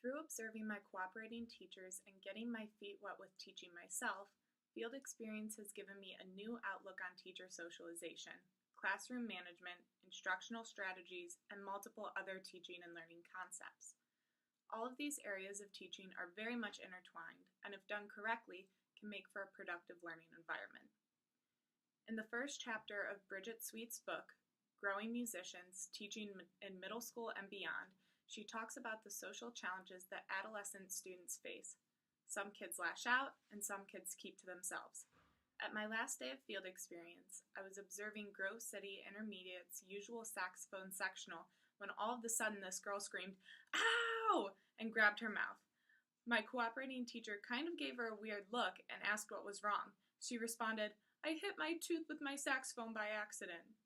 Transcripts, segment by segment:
Through observing my cooperating teachers and getting my feet wet with teaching myself, field experience has given me a new outlook on teacher socialization, classroom management, instructional strategies, and multiple other teaching and learning concepts. All of these areas of teaching are very much intertwined, and if done correctly, can make for a productive learning environment. In the first chapter of Bridget Sweet's book, Growing Musicians, Teaching in Middle School and Beyond, she talks about the social challenges that adolescent students face. Some kids lash out, and some kids keep to themselves. At my last day of field experience, I was observing Grove City Intermediate's usual saxophone sectional when all of a sudden this girl screamed, "Ow!" and grabbed her mouth. My cooperating teacher kind of gave her a weird look and asked what was wrong. She responded, "I hit my tooth with my saxophone by accident."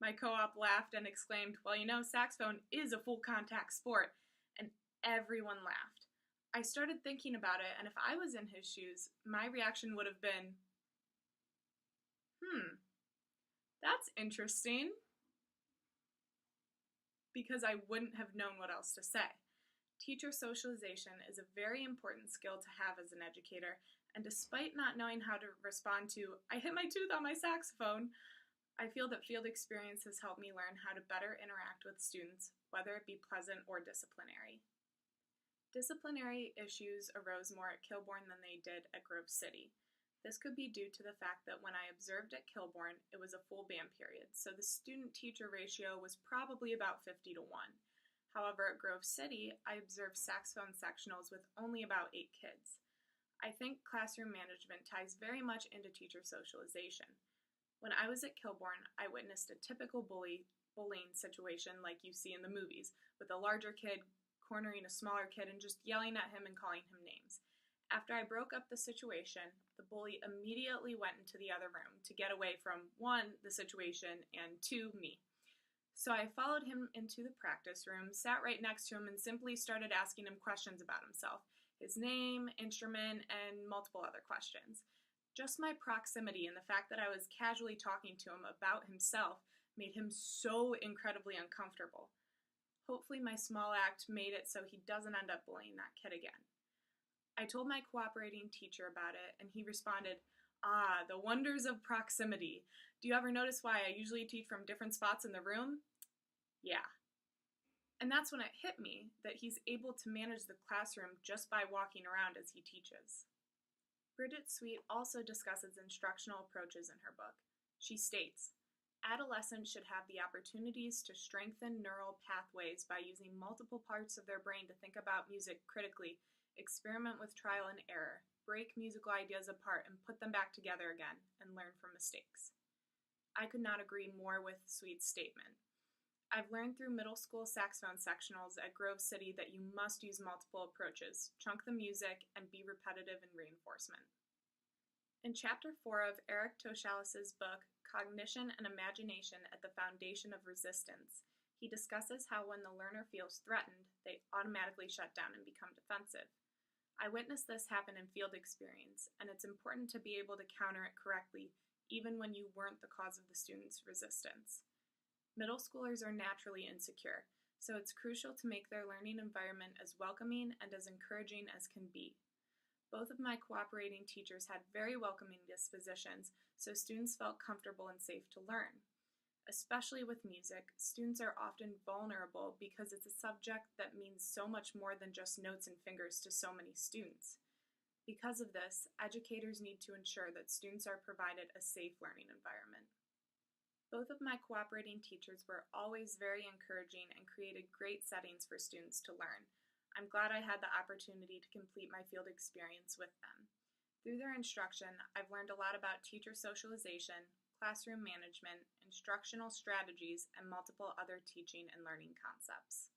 My co-op laughed and exclaimed, "Well, you know, saxophone is a full contact sport," and everyone laughed. I started thinking about it, and if I was in his shoes, my reaction would have been, that's interesting, because I wouldn't have known what else to say. Teacher socialization is a very important skill to have as an educator, and despite not knowing how to respond to, "I hit my tooth on my saxophone," I feel that field experience has helped me learn how to better interact with students, whether it be pleasant or disciplinary. Disciplinary issues arose more at Kilbourne than they did at Grove City. This could be due to the fact that when I observed at Kilbourne, it was a full band period, so the student-teacher ratio was probably about 50 to 1. However, at Grove City, I observed saxophone sectionals with only about 8 kids. I think classroom management ties very much into teacher socialization. When I was at Kilbourne, I witnessed a typical bullying situation like you see in the movies, with a larger kid cornering a smaller kid and just yelling at him and calling him names. After I broke up the situation, the bully immediately went into the other room to get away from, 1, the situation, and 2, me. So I followed him into the practice room, sat right next to him, and simply started asking him questions about himself, his name, instrument, and multiple other questions. Just my proximity and the fact that I was casually talking to him about himself made him so incredibly uncomfortable. Hopefully my small act made it so he doesn't end up bullying that kid again. I told my cooperating teacher about it, and he responded, "The wonders of proximity. Do you ever notice why I usually teach from different spots in the room?" Yeah. And that's when it hit me that he's able to manage the classroom just by walking around as he teaches. Bridget Sweet also discusses instructional approaches in her book. She states, "Adolescents should have the opportunities to strengthen neural pathways by using multiple parts of their brain to think about music critically, experiment with trial and error, break musical ideas apart and put them back together again, and learn from mistakes." I could not agree more with Sweet's statement. I've learned through middle school saxophone sectionals at Grove City that you must use multiple approaches, chunk the music, and be repetitive in reinforcement. In Chapter 4 of Eric Toshalis' book, Cognition and Imagination at the Foundation of Resistance, he discusses how when the learner feels threatened, they automatically shut down and become defensive. I witnessed this happen in field experience, and it's important to be able to counter it correctly, even when you weren't the cause of the student's resistance. Middle schoolers are naturally insecure, so it's crucial to make their learning environment as welcoming and as encouraging as can be. Both of my cooperating teachers had very welcoming dispositions, so students felt comfortable and safe to learn. Especially with music, students are often vulnerable because it's a subject that means so much more than just notes and fingers to so many students. Because of this, educators need to ensure that students are provided a safe learning environment. Both of my cooperating teachers were always very encouraging and created great settings for students to learn. I'm glad I had the opportunity to complete my field experience with them. Through their instruction, I've learned a lot about teacher socialization, classroom management, instructional strategies, and multiple other teaching and learning concepts.